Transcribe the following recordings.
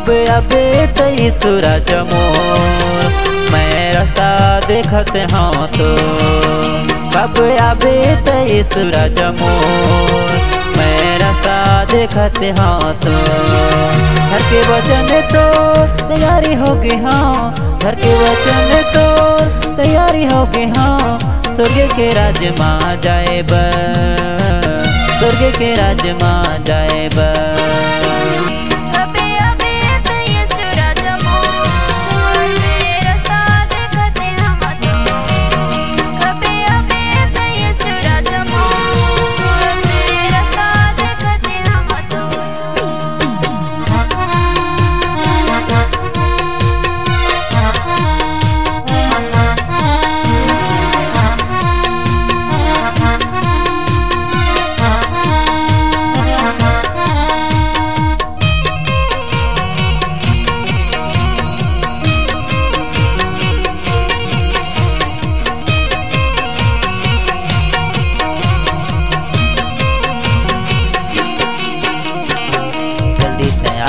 कब आबे तई सूरज मोर मैं रास्ता देखत हाँ तो कब आबे तई सूरज मोर मैं रास्ता देखत हाँ तो घर के वचन तो तैयारी हो गई हाँ घर के वचन तो तैयारी हो गई हाँ स्वर्ग के राज माँ जाए स्वर्ग के राज माँ जाए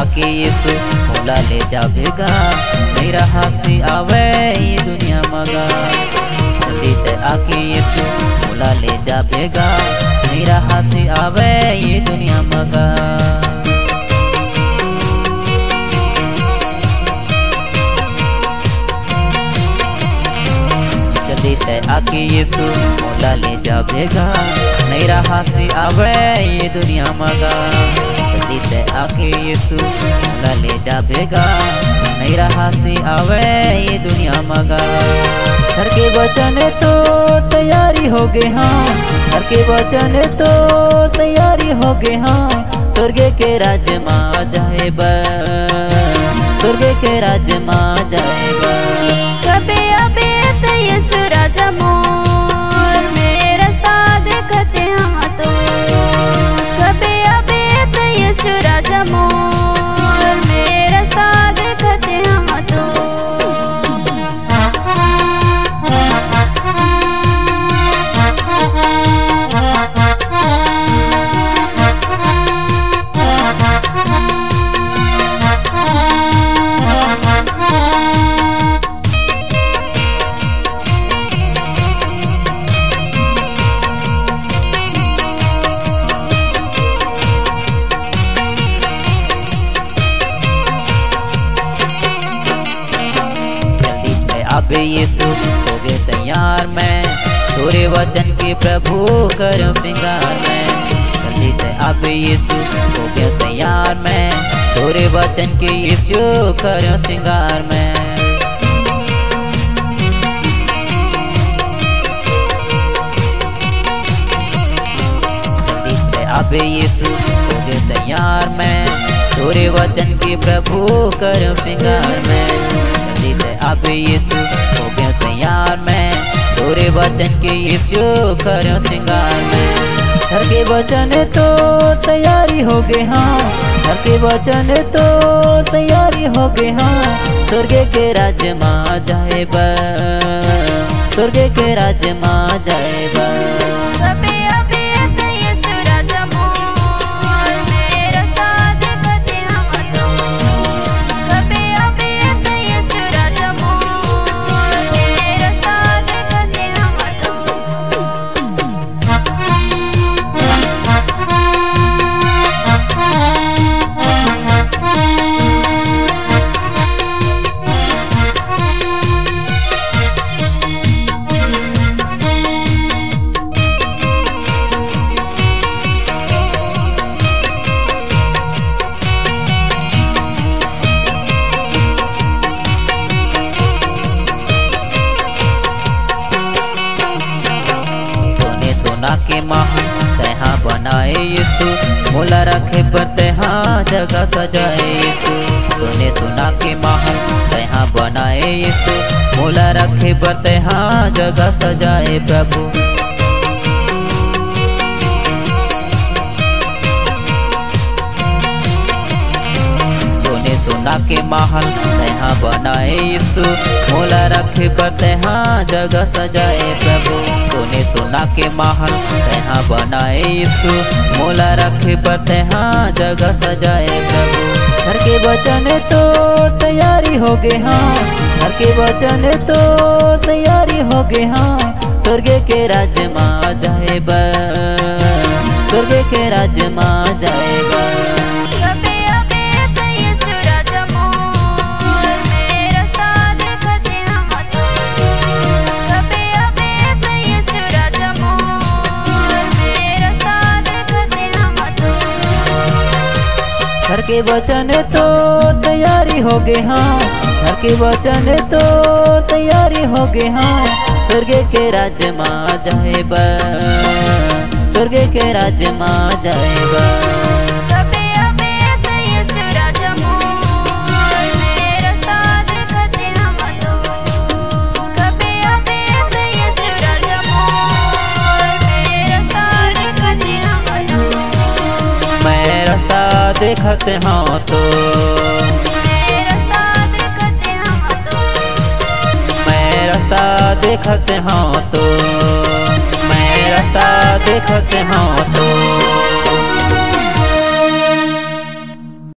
आके यीशु मोला ले जाबेगा मेरा हंसी आवे ये दुनिया मगा जल्दी ते आके यीशु मोला ले जाबेगा मेरा हंसी आवे ये दुनिया मगा जल्दी ते आके यीशु मोला ले जाबेगा मेरा हंसी आवे ये दुनिया मगा ते आके यीशु मोला ले जाबेगा मेरा हंसी आवे ये दुनिया मगा घर के वचन तो तैयारी हो गए हाँ घर के वचन तो तैयारी हो गए हाँ स्वर्ग के राज माँ जाए स्वर्ग के राज माँ जाए कभी अबे यीशु राजा मोर मेरे रास्ता देखते हम तो कभी अबे यीशु राजा मोर मेरे रास्ता देखते हम तो अबे यीशु हो गए तैयार मैं तोरे वचन के प्रभु करो सिंगार मैं जल्दी से अबे यीशु हो गए तैयार मैं तोरे वचन के यीशु करो सिंगार मैं जल्दी से अबे यीशु हो गए तैयार मैं तोरे वचन के प्रभु करो सिंगार मैं अब यीशु हो गया तैयार मैं तोरे वचन के यीशु करो सिंगार मैं घर के वचन तो तैयारी हो गए हाँ घर के वचन तो तैयारी हो गए हाँ स्वर्ग के राज माँ जाए स्वर्ग के राज माँ जाए सोना के महल तहाँ बनाए यीशु मोला रखे पर तहाँ जगह सजाए यीशु सोने सोना के महल तहाँ बनाए यीशु मोला रखे पर तहाँ जगह सजाए प्रभु सोना के महल तहाँ बनाए यीशु मोला रखे पर तहाँ जगह सजाए प्रभु सोने सोना के महल तहाँ बनाए यीशु मोला रखे पर तहाँ जगह सजाए प्रभु घर के वचन तो तैयारी हो गए हाँ, घर के वचन तो तैयारी हो गए हाँ। स्वर्ग के राज्य में जाएगा, स्वर्ग के राज्य में जाएगा। घर के वचन तो तैयारी हो गए हाँ, घर के वचन तो तैयारी हो गए हाँ। स्वर्ग के राज्य में जाएगा, स्वर्ग के राज्य में जाएगा। मैं रास्ता देखते हाँ तो, मैं रास्ता देखते हाँ तो, मैं रास्ता देखते हाँ तो।